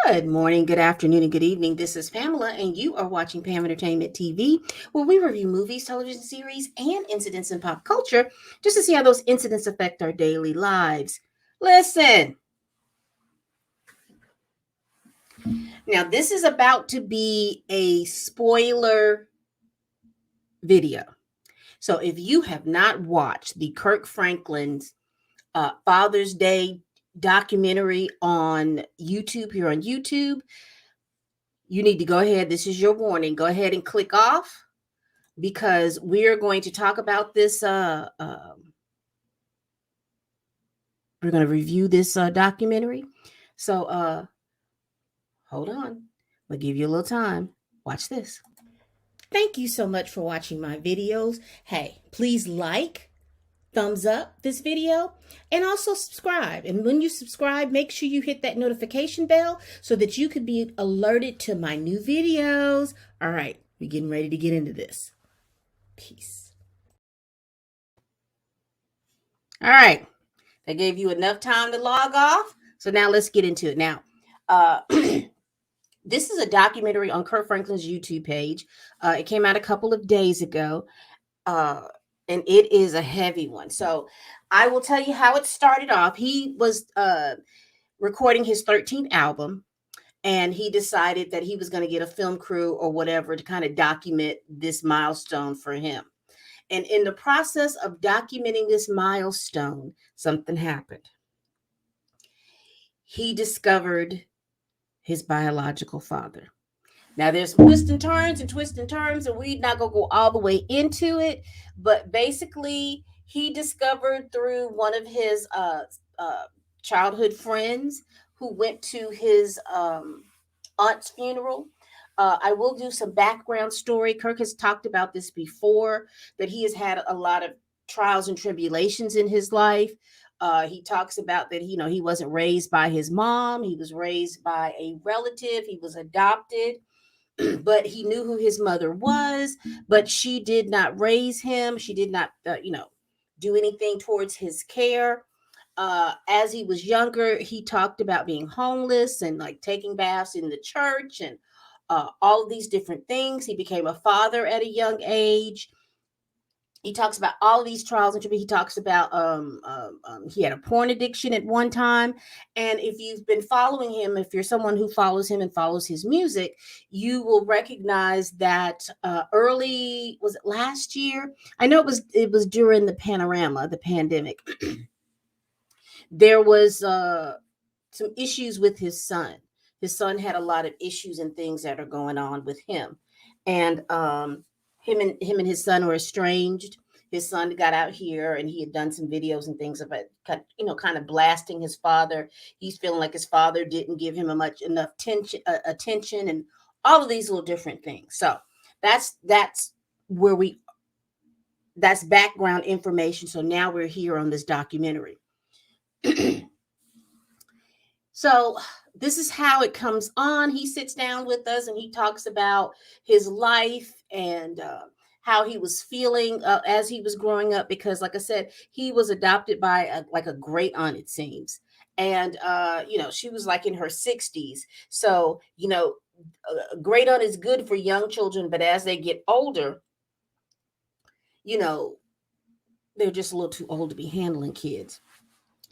Good morning, good afternoon, and good evening. This is Pamela, and you are watching Pam Entertainment TV, where we review movies, television series, and incidents in pop culture just to see how those incidents affect our daily lives. Listen, now this is about to be a spoiler video. So if you have not watched the Kirk Franklin's Father's Day documentary on YouTube, here on YouTube, you need to go ahead. This is your warning. Go ahead and click off because we're going to talk about this. We're going to review this documentary. So hold on. I'll give you a little time. Watch this. Thank you so much for watching my videos. Hey, please thumbs up this video, and also subscribe. And when you subscribe, make sure you hit that notification bell so that you could be alerted to my new videos. All right, we're getting ready to get into this. Peace. All right, I gave you enough time to log off. So now let's get into it. Now, this is a documentary on Kirk Franklin's YouTube page. It came out a couple of days ago. And it is a heavy one. So I will tell you how it started off. He was recording his 13th album, and he decided that he was going to get a film crew or whatever to kind of document this milestone for him. And in the process of documenting this milestone, something happened. He discovered his biological father. Now, there's twists and turns, and we're not going to go all the way into it. But basically, he discovered through one of his childhood friends who went to his aunt's funeral. I will do some background story. Kirk has talked about this before, that he has had a lot of trials and tribulations in his life. He talks about that, he wasn't raised by his mom. He was raised by a relative. He was adopted. But he knew who his mother was, but she did not raise him. She did not, do anything towards his care. As he was younger, he talked about being homeless and like taking baths in the church and all of these different things. He became a father at a young age. He talks about all of these trials and tribulations. He talks about he had a porn addiction at one time. And if you've been following him, if you're someone who follows him and follows his music, you will recognize that early, was it last year? I know it was during the pandemic. There was some issues with his son. His son had a lot of issues and things that are going on with him. And him and his son were estranged. His son got out here and he had done some videos and things about, kind of blasting his father. He's feeling like his father didn't give him enough attention and all of these little different things. So that's background information. So now we're here on this documentary. So this is how it comes on. He sits down with us and he talks about his life and how he was feeling as he was growing up. Because, like I said, he was adopted by a great aunt, it seems. And, she was like in her 60s. So, a great aunt is good for young children. But as they get older, they're just a little too old to be handling kids.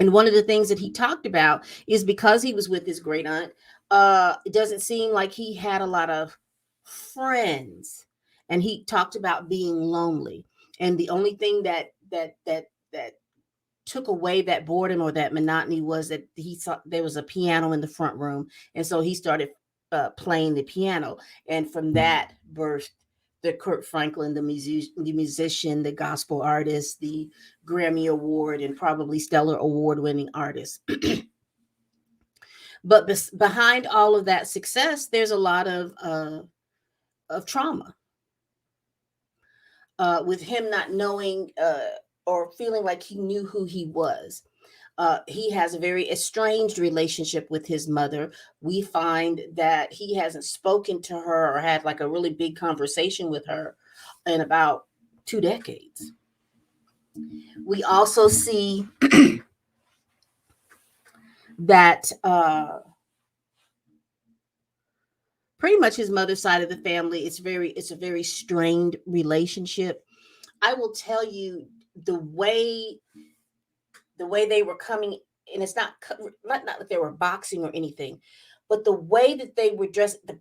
And one of the things that he talked about is because he was with his great aunt, it doesn't seem like he had a lot of friends. And he talked about being lonely. And the only thing that took away that boredom or that monotony was that he saw there was a piano in the front room. And so he started playing the piano. And from that birthed the Kirk Franklin, the musician, the gospel artist, the Grammy Award, and probably Stellar Award-winning artist. But behind all of that success, there's a lot of trauma. With him not knowing or feeling like he knew who he was. He has a very estranged relationship with his mother. We find that he hasn't spoken to her or had like a really big conversation with her in about 2 decades. We also see that pretty much his mother's side of the family. It's a very strained relationship. I will tell you the way the way they were coming, and it's not that they were boxing or anything, but the way that they were dressed, the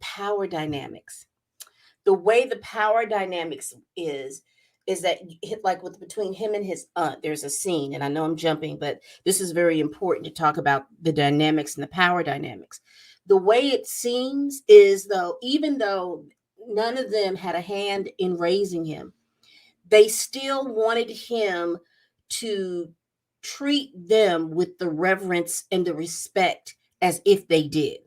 way the power dynamics is that like with between him and his aunt, there's a scene, and I know I'm jumping, but this is very important to talk about the dynamics and the power dynamics. The way it seems is though, even though none of them had a hand in raising him, they still wanted him to treat them with the reverence and the respect as if they did.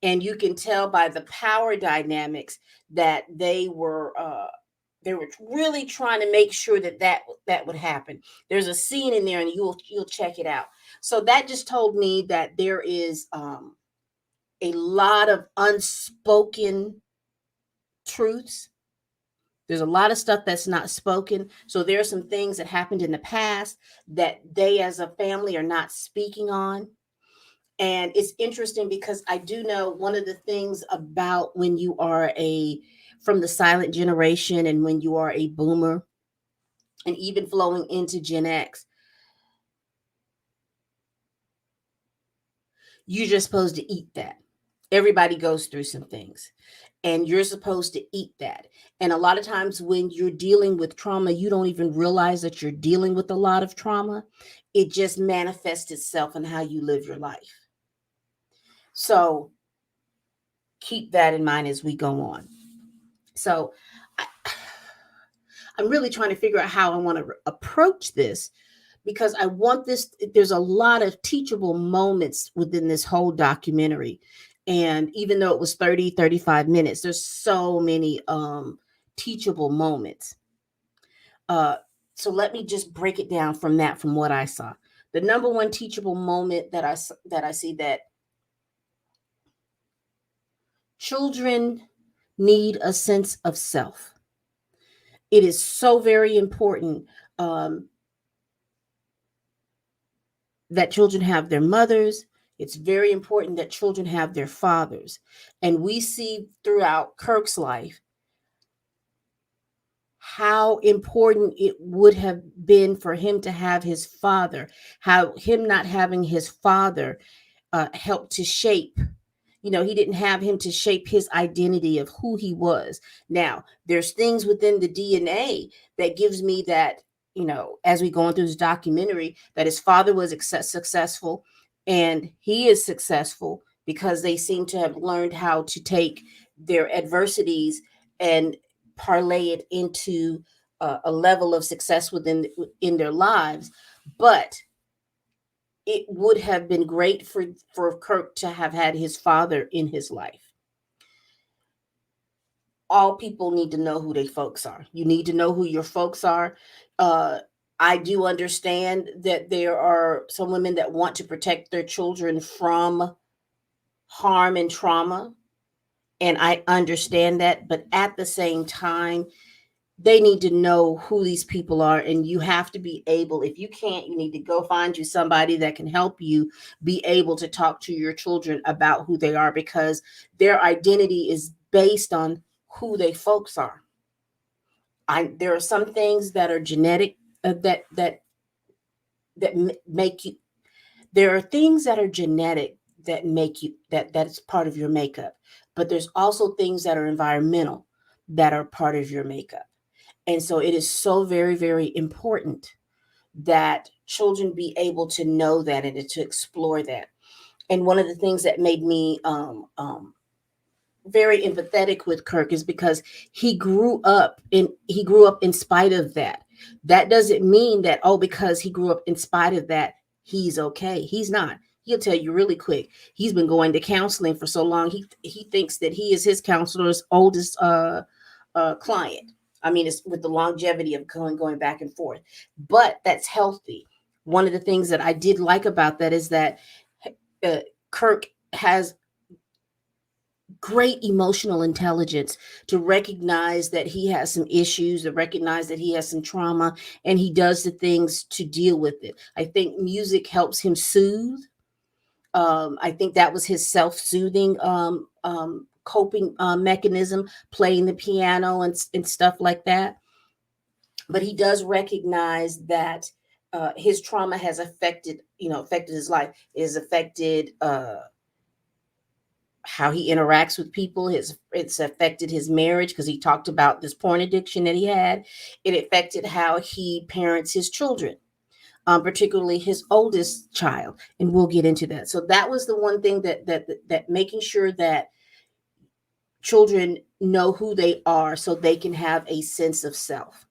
And you can tell by the power dynamics that they were really trying to make sure that that would happen. There's a scene in there, and you'll check it out. So that just told me that there is a lot of unspoken truths. There's a lot of stuff that's not spoken. So there are some things that happened in the past that they as a family are not speaking on. And it's interesting because I do know one of the things about when you are from the silent generation and when you are a boomer and even flowing into Gen X, you're just supposed to eat that. Everybody goes through some things and you're supposed to eat that. And a lot of times when you're dealing with trauma, you don't even realize that you're dealing with a lot of trauma. It just manifests itself in how you live your life. So keep that in mind as we go on. So I, I'm really trying to figure out how I want to approach this because I want this. There's a lot of teachable moments within this whole documentary. And even though it was 35 minutes, there's so many teachable moments. So let me just break it down from what I saw. The number one teachable moment that I see that children need a sense of self. It is so very important that children have their mothers. It's very important that children have their fathers. And we see throughout Kirk's life how important it would have been for him to have his father, how him not having his father helped to shape. He didn't have him to shape his identity of who he was. Now, there's things within the DNA that gives me that, as we go on through this documentary, that his father was successful and he is successful because they seem to have learned how to take their adversities and parlay it into a level of success in their lives. But it would have been great for Kirk to have had his father in his life. All people need to know who their folks are. You need to know who your folks are. I do understand that there are some women that want to protect their children from harm and trauma. And I understand that. But at the same time, they need to know who these people are. And you have to be able, if you can't, you need to go find you somebody that can help you be able to talk to your children about who they are, because their identity is based on who they folks are. There are some things that are genetic that make you. There are things that are genetic that make you that's part of your makeup, but there's also things that are environmental that are part of your makeup. And so it is so very, very important that children be able to know that and to explore that. And one of the things that made me very empathetic with Kirk is because he grew up in spite of that. That doesn't mean that, oh, because he grew up in spite of that, he's okay. He's not. He'll tell you really quick. He's been going to counseling for so long. He thinks that he is his counselor's oldest client. I mean, it's with the longevity of going back and forth, but that's healthy. One of the things that I did like about that is that Kirk has great emotional intelligence to recognize that he has some issues, to recognize that he has some trauma, and he does the things to deal with it. I think music helps him soothe. I think that was his self-soothing coping mechanism, playing the piano and stuff like that. But he does recognize that his trauma has affected his life. It has affected how he interacts with people. It's affected his marriage because he talked about this porn addiction that he had. It affected how he parents his children, particularly his oldest child, and we'll get into that. So that was the one thing that making sure that children know who they are so they can have a sense of self.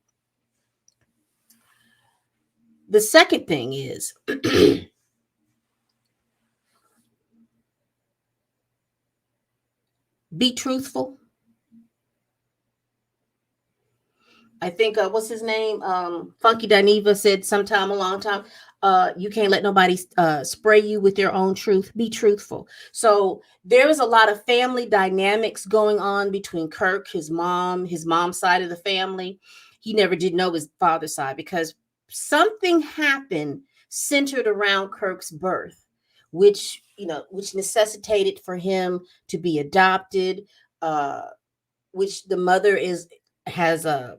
The second thing is be truthful. I think what's his name? Funky Dineva said sometime a long time. You can't let nobody spray you with your own truth. Be truthful. So there is a lot of family dynamics going on between Kirk, his mom's side of the family. He never did know his father's side because something happened centered around Kirk's birth, which necessitated for him to be adopted. Which the mother has a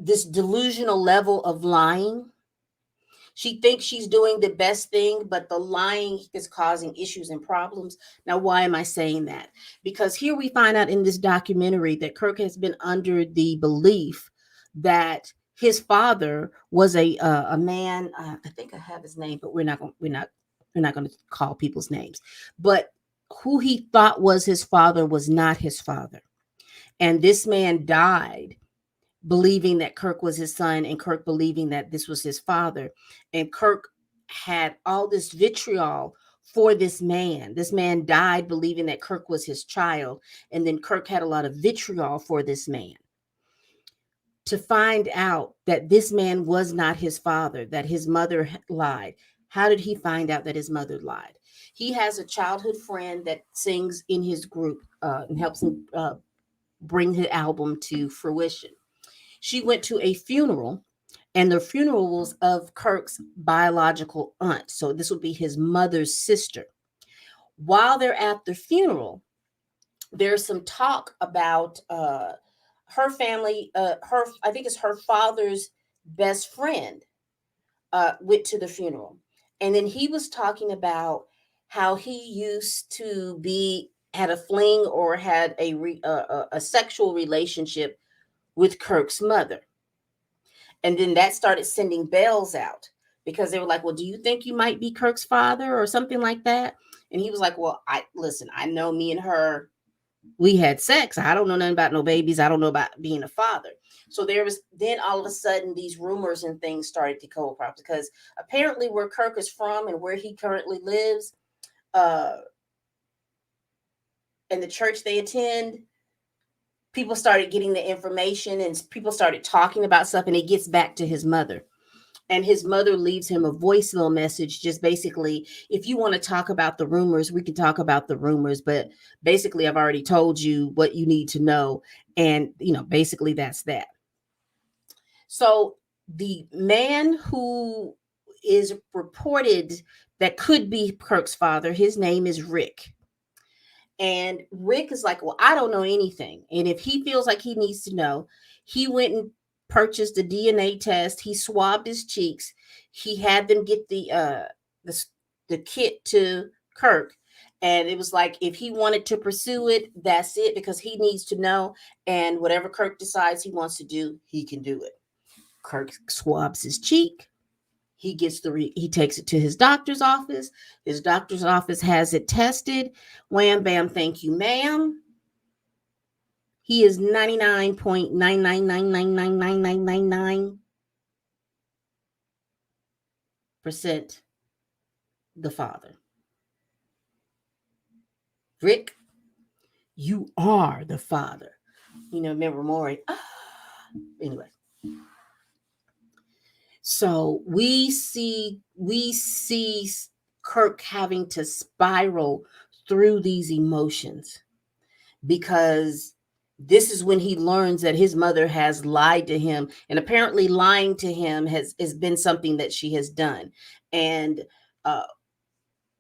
this delusional level of lying. She thinks she's doing the best thing, but the lying is causing issues and problems. Now, why am I saying that? Because here we find out in this documentary that Kirk has been under the belief that his father was a man. I think I have his name, but we're not going to call people's names. But who he thought was his father was not his father, and this man died believing that Kirk was his son and Kirk believing that this was his father. And Kirk had all this vitriol for this man. This man died believing that Kirk was his child. And then Kirk had a lot of vitriol for this man. To find out that this man was not his father, that his mother lied. How did he find out that his mother lied? He has a childhood friend that sings in his group and helps him bring the album to fruition. She went to a funeral, and the funeral was of Kirk's biological aunt. So this would be his mother's sister. While they're at the funeral, there's some talk about her family. I think it's her father's best friend went to the funeral, and then he was talking about how he used to be had a fling or had a sexual relationship with Kirk's mother. And then that started sending bells out because they were like, well, do you think you might be Kirk's father or something like that? And he was like, well, I know me and her, we had sex. I don't know nothing about no babies. I don't know about being a father. So there was then all of a sudden these rumors and things started to go across because apparently where Kirk is from and where he currently lives, uh, and the church they attend, people started getting the information and people started talking about stuff, and it gets back to his mother. And his mother leaves him a voicemail message, just basically, if you want to talk about the rumors, we can talk about the rumors, but basically I've already told you what you need to know. And basically that's that. So the man who is reported that could be Kirk's father, his name is Rick. And Rick is like, well, I don't know anything. And if he feels like he needs to know, he went and purchased a DNA test. He swabbed his cheeks. He had them get the kit to Kirk. And it was like, if he wanted to pursue it, that's it, because he needs to know. And whatever Kirk decides he wants to do, he can do it. Kirk swabs his cheek. He he takes it to his doctor's office. His doctor's office has it tested. Wham, bam, thank you, ma'am. He is 99.9999999% the father. Rick, you are the father. Remember Maury. Anyway. So we see Kirk having to spiral through these emotions because this is when he learns that his mother has lied to him, and apparently lying to him has been something that she has done. And let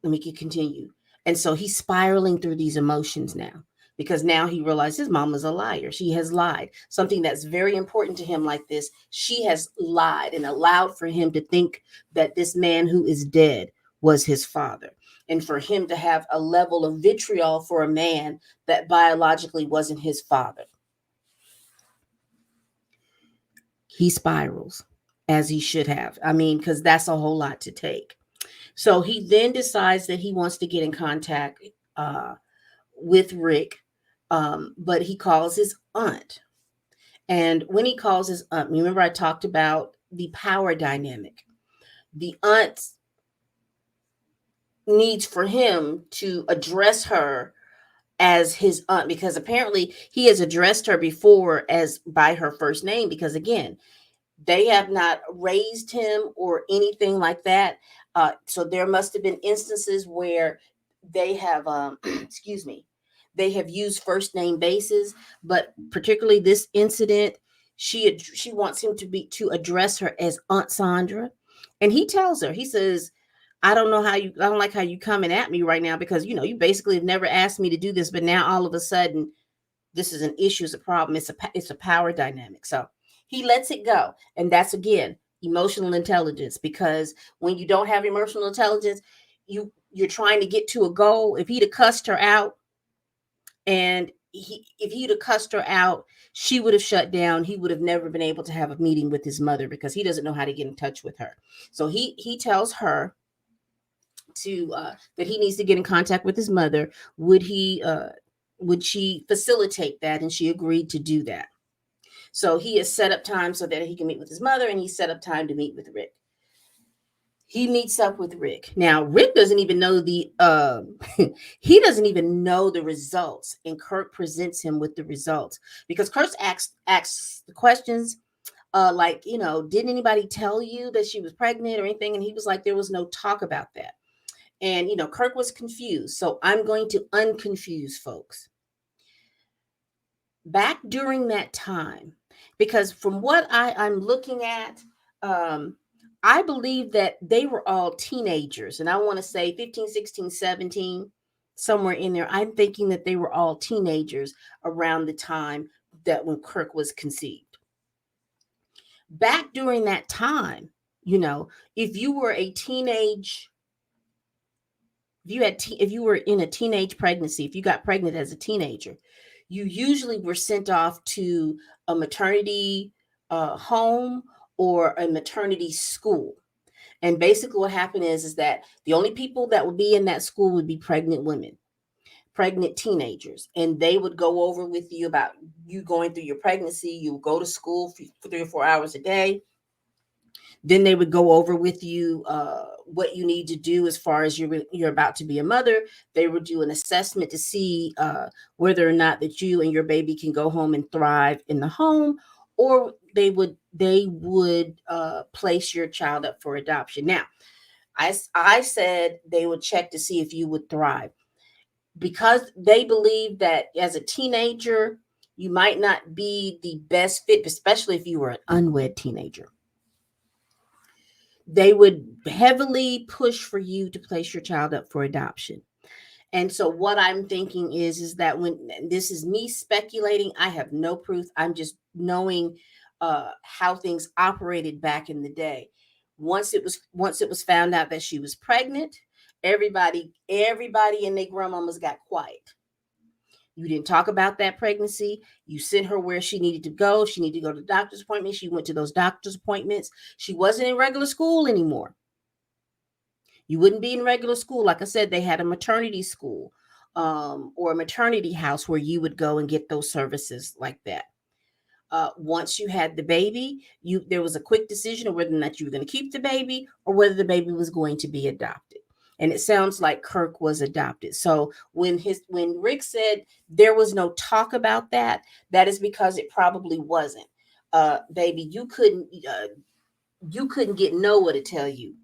me continue. And so he's spiraling through these emotions now because now he realizes his mom is a liar. She has lied. Something that's very important to him, like this, she has lied and allowed for him to think that this man who is dead was his father. And for him to have a level of vitriol for a man that biologically wasn't his father, he spirals as he should have. I mean, because that's a whole lot to take. So he then decides that he wants to get in contact with Rick, but he calls his aunt. And when he calls his aunt, remember I talked about the power dynamic. The aunt needs for him to address her as his aunt because apparently he has addressed her before as by her first name because again, they have not raised him or anything like that. So there must have been instances where they have, excuse me, they have used first name basis, but particularly this incident, she wants him to address her as Aunt Sandra, and he tells her, he says, I don't like how you coming at me right now because you basically have never asked me to do this, but now all of a sudden this is an issue, it's a problem, it's a power dynamic. So he lets it go, and that's again emotional intelligence because when you don't have emotional intelligence, you're trying to get to a goal. If he'd have cussed her out, and if he'd have cussed her out, she would have shut down. He would have never been able to have a meeting with his mother because he doesn't know how to get in touch with her. So he tells her to that he needs to get in contact with his mother. Would she facilitate that? And she agreed to do that. So he has set up time so that he can meet with his mother, and he set up time to meet with Rick. He meets up with Rick. Now Rick doesn't even know the he doesn't even know the results, and Kirk presents him with the results because Kirk asks the questions like, didn't anybody tell you that she was pregnant or anything? And he was like, there was no talk about that. And Kirk was confused. So I'm going to unconfuse folks. Back during that time, because from what I'm looking at, I believe that they were all teenagers, and I want to say 15, 16, 17, somewhere in there. I'm thinking that they were all teenagers around the time that when Kirk was conceived. Back during that time, if you were a teenage, if you were in a teenage pregnancy, if you got pregnant as a teenager, you usually were sent off to a maternity home or a maternity school. And basically what happened is that the only people that would be in that school would be pregnant women, pregnant teenagers. And they would go over with you about you going through your pregnancy. You would go to school for 3 or 4 hours a day. Then they would go over with you what you need to do as far as you're about to be a mother. They would do an assessment to see whether or not that you and your baby can go home and thrive in the home, or they would place your child up for adoption. Now, I said they would check to see if you would thrive because they believe that as a teenager you might not be the best fit, especially if you were an unwed teenager. They would heavily push for you to place your child up for adoption. And so what I'm thinking is that when this is me speculating, I have no proof. I'm just knowing how things operated back in the day. Once it was found out that she was pregnant, everybody and their grandmamas got quiet. You didn't talk about that pregnancy. You sent her where she needed to go. She needed to go to the doctor's appointment. She went to those doctor's appointments. She wasn't in regular school anymore. You wouldn't be in regular school. Like I said, they had a maternity school or a maternity house where you would go and get those services like that. Once you had the baby, there was a quick decision of whether or not you were going to keep the baby or whether the baby was going to be adopted. And it sounds like Kirk was adopted. So when Rick said there was no talk about that, that is because it probably wasn't. Baby, you couldn't get Noah to tell you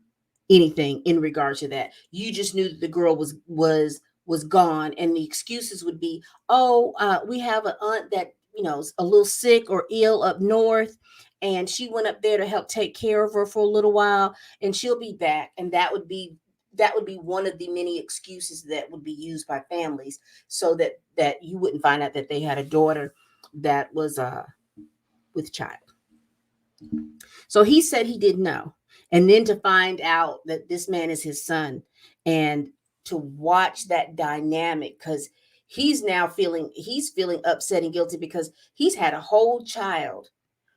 anything in regard to that. You just knew that the girl was gone, and the excuses would be, oh, we have an aunt that is a little sick or ill up north, and she went up there to help take care of her for a little while, and she'll be back. And that would be that would be one of the many excuses that would be used by families so that you wouldn't find out that they had a daughter that was with child. So he said he didn't know. And then to find out that this man is his son, and to watch that dynamic, because he's feeling upset and guilty because he's had a whole child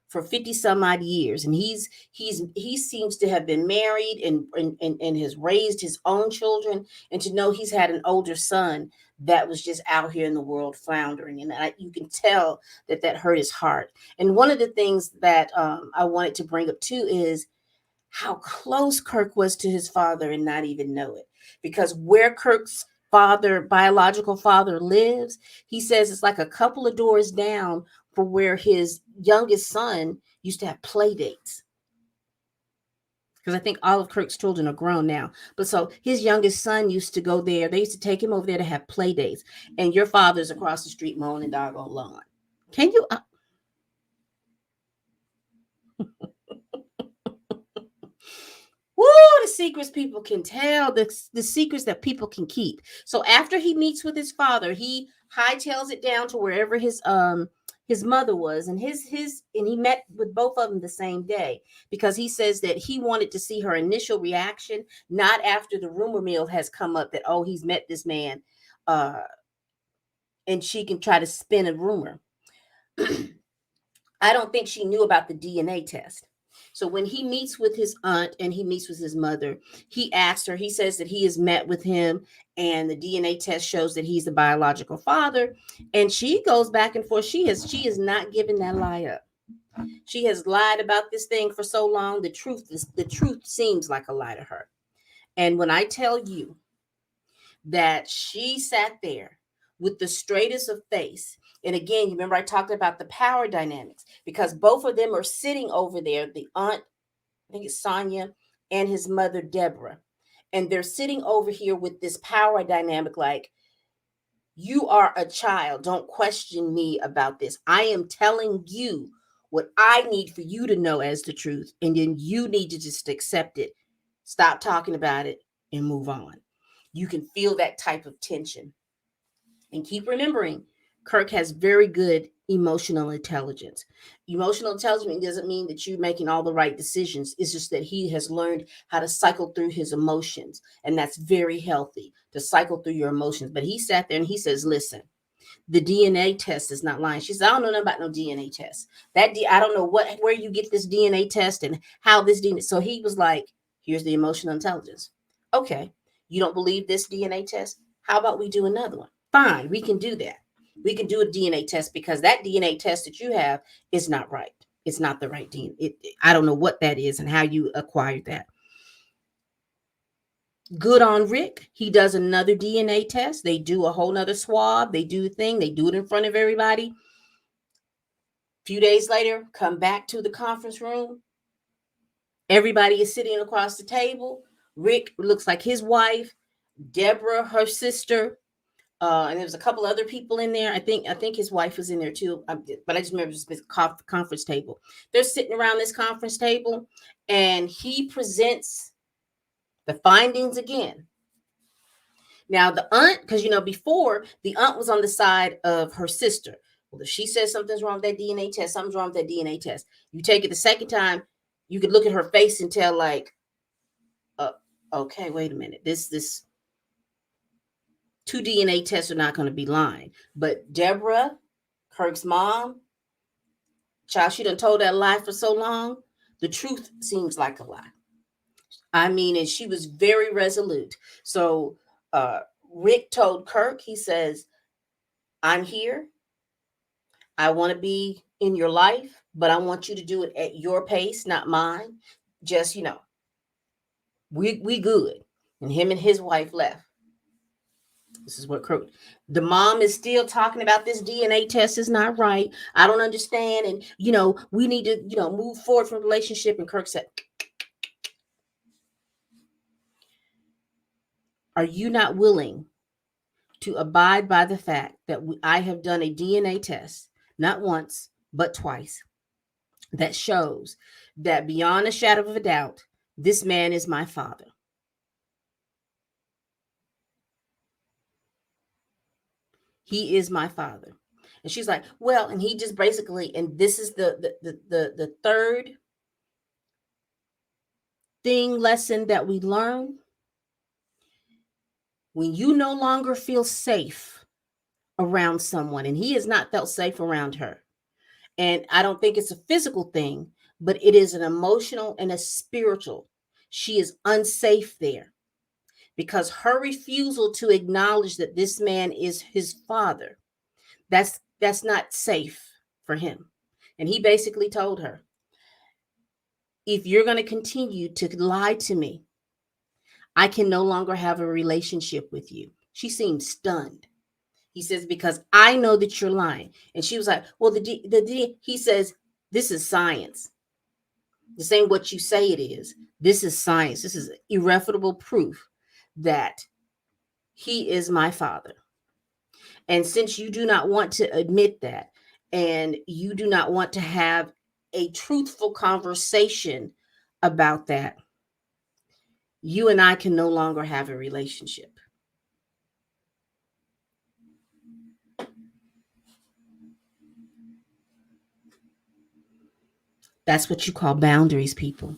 for 50 some odd years, and he seems to have been married and has raised his own children, and to know he's had an older son that was just out here in the world floundering, and you can tell that hurt his heart. And one of the things that I wanted to bring up too is how close Kirk was to his father and not even know it, because where Kirk's biological father lives, he says it's like a couple of doors down for where his youngest son used to have play dates. Because I think all of Kirk's children are grown now. But so his youngest son used to go there. They used to take him over there to have play dates. And your father's across the street mowing the doggone lawn. Can you? Woo, the secrets people can tell, the secrets that people can keep. So after he meets with his father, he hightails it down to wherever his mother was, and he met with both of them the same day, because he says that he wanted to see her initial reaction, not after the rumor mill has come up that, oh, he's met this man, and she can try to spin a rumor. I don't think she knew about the DNA test. So when he meets with his aunt and he meets with his mother, he asks her, he says that he has met with him and the DNA test shows that he's the biological father. And she goes back and forth. She is not giving that lie up. She has lied about this thing for so long. The truth seems like a lie to her. And when I tell you that she sat there with the straightest of face, and again, you remember I talked about the power dynamics, because both of them are sitting over there, the aunt, I think it's Sonia, and his mother, Deborah. And they're sitting over here with this power dynamic like, you are a child. Don't question me about this. I am telling you what I need for you to know as the truth. And then you need to just accept it. Stop talking about it and move on. You can feel that type of tension. And keep remembering, Kirk has very good emotional intelligence. Emotional intelligence doesn't mean that you're making all the right decisions. It's just that he has learned how to cycle through his emotions. And that's very healthy, to cycle through your emotions. But he sat there and he says, listen, the DNA test is not lying. She said, I don't know nothing about no DNA test. I don't know where you get this DNA test and how this DNA. So he was like, here's the emotional intelligence. Okay, you don't believe this DNA test? How about we do another one? Fine, we can do that. We can do a DNA test, because that DNA test that you have is not right. It's not the right DNA. I don't know what that is and how you acquired that. Good on Rick. He does another DNA test. They do a whole nother swab. They do the thing. They do it in front of everybody. A few days later, come back to the conference room. Everybody is sitting across the table. Rick looks like his wife, Deborah, her sister, and there was a couple other people in there. I think his wife was in there too, but I just remember this conference table. They're sitting around this conference table, and he presents the findings again. Now the aunt, because before the aunt was on the side of her sister. Well, if she says something's wrong with that DNA test, something's wrong with that DNA test. You take it the second time, you could look at her face and tell, like, okay, wait a minute, this two DNA tests are not going to be lying. But Deborah, Kirk's mom, child, she done told that lie for so long, the truth seems like a lie. I mean, and she was very resolute. So Rick told Kirk, he says, I'm here. I want to be in your life, but I want you to do it at your pace, not mine. Just, we good. And him and his wife left. This is what Kirk, the mom is still talking about this DNA test is not right. I don't understand. And, we need to, move forward from the relationship. And Kirk said, are you not willing to abide by the fact that I have done a DNA test, not once, but twice, that shows that beyond a shadow of a doubt, this man is my father? He is my father. And she's like, well, and he just basically, and this is the third thing lesson that we learn. When you no longer feel safe around someone, and he has not felt safe around her. And I don't think it's a physical thing, but it is an emotional and a spiritual. She is unsafe there because her refusal to acknowledge that this man is his father, that's not safe for him. And he basically told her, if you're going to continue to lie to me, I can no longer have a relationship with you. She seemed stunned. He says, because I know that you're lying. And she was like, well, he says, this is science. This ain't what you say it is. This is science. This is irrefutable proof that he is my father. And since you do not want to admit that, and you do not want to have a truthful conversation about that, you and I can no longer have a relationship. That's what you call boundaries, people.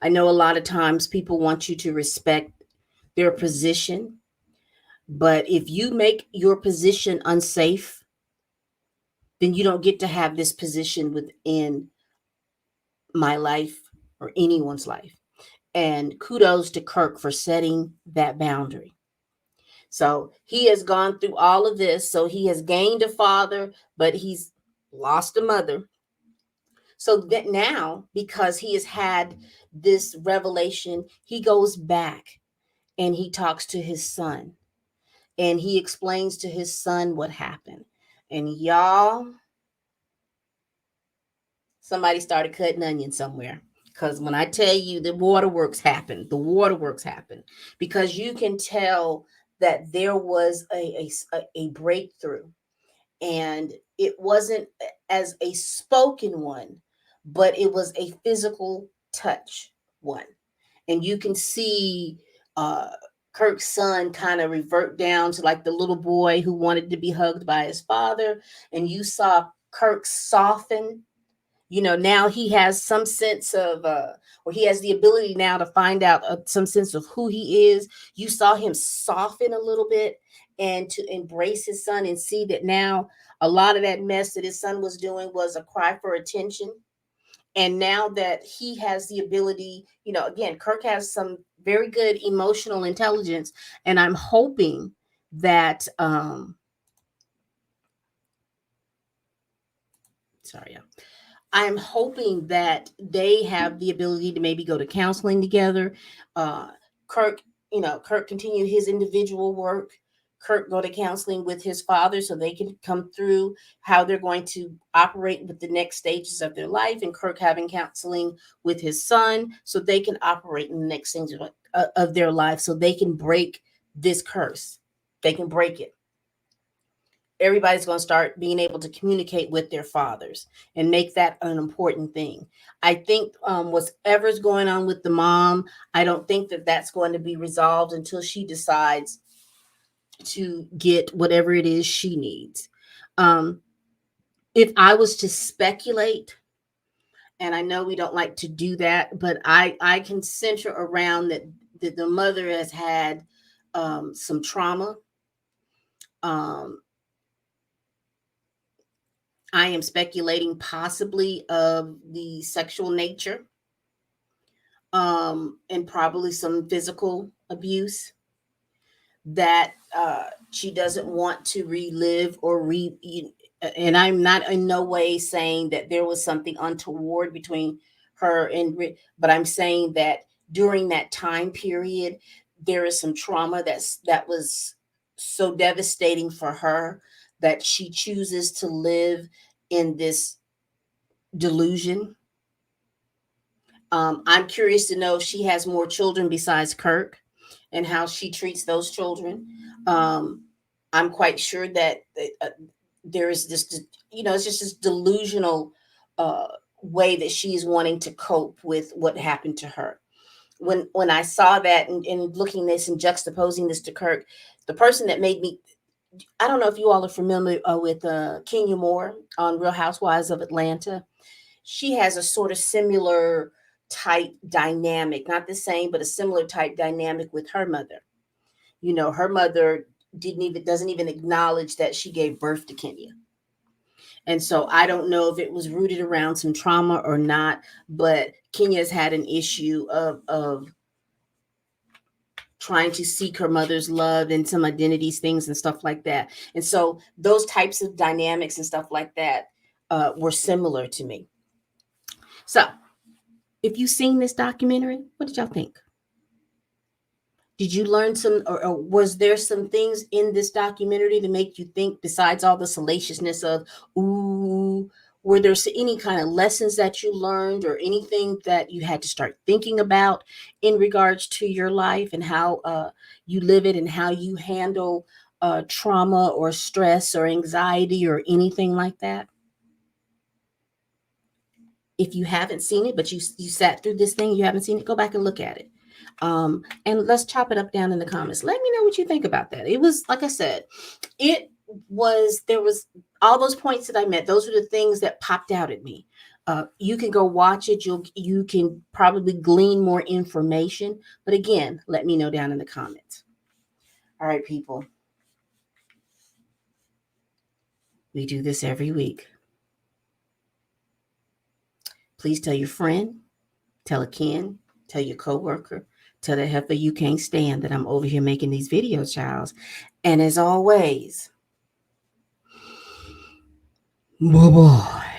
I know a lot of times people want you to respect their position, but if you make your position unsafe, then you don't get to have this position within my life or anyone's life. And kudos to Kirk for setting that boundary. So he has gone through all of this. So he has gained a father, but he's lost a mother. So that now, because he has had this revelation, he goes back and he talks to his son and he explains to his son what happened. And y'all, somebody started cutting onions somewhere. Because when I tell you the waterworks happened, the waterworks happened. Because you can tell that there was a breakthrough. And it wasn't as a spoken one, but it was a physical touch one. And you can see uh, Kirk's son kind of revert down to like the little boy who wanted to be hugged by his father. And you saw Kirk soften. Now he has some sense of or he has the ability now to find out some sense of who he is. You saw him soften a little bit and to embrace his son and see that now a lot of that mess that his son was doing was a cry for attention. And now that he has the ability, again, Kirk has some very good emotional intelligence, and I'm hoping that sorry, I'm hoping that they have the ability to maybe go to counseling together. Uh, Kirk, Kirk continue his individual work. Kirk go to counseling with his father so they can come through how they're going to operate with the next stages of their life, and Kirk having counseling with his son so they can operate in the next things of their life so they can break this curse. They can break it. Everybody's going to start being able to communicate with their fathers and make that an important thing. I think whatever's going on with the mom, I don't think that that's going to be resolved until she decides to get whatever it is she needs. Um, if I was to speculate, and I know we don't like to do that, but I can center around that the mother has had some trauma. Um, I am speculating possibly of the sexual nature, and probably some physical abuse that she doesn't want to relive or and I'm not in no way saying that there was something untoward between her but I'm saying that during that time period, there is some trauma that was so devastating for her that she chooses to live in this delusion. I'm curious to know if she has more children besides Kirk and how she treats those children. Um, I'm quite sure that there is this, it's just this delusional uh, way that she is wanting to cope with what happened to her. When I saw that and looking this and juxtaposing this to Kirk, the person that made me I don't know if you all are familiar with Kenya Moore on Real Housewives of Atlanta. She has a sort of similar type dynamic, not the same, but a similar type dynamic with her mother. You know, her mother didn't even doesn't even acknowledge that she gave birth to Kenya. And so I don't know if it was rooted around some trauma or not, but Kenya's had an issue of trying to seek her mother's love and some identities things and stuff like that. And so those types of dynamics and stuff like that were similar to me. So if you've seen this documentary, what did y'all think? Did you learn some, or was there some things in this documentary to make you think, besides all the salaciousness of, ooh, were there any kind of lessons that you learned or anything that you had to start thinking about in regards to your life and how you live it and how you handle trauma or stress or anxiety or anything like that? If you haven't seen it, but you sat through this thing, you haven't seen it, go back and look at it. And let's chop it up down in the comments. Let me know what you think about that. It was, like I said, it there was all those points that I met. Those were the things that popped out at me. You can go watch it. You can probably glean more information. But again, let me know down in the comments. All right, people. We do this every week. Please tell your friend, tell a kin, tell your coworker, tell the heifer you can't stand that I'm over here making these videos, child. And as always, bye-bye.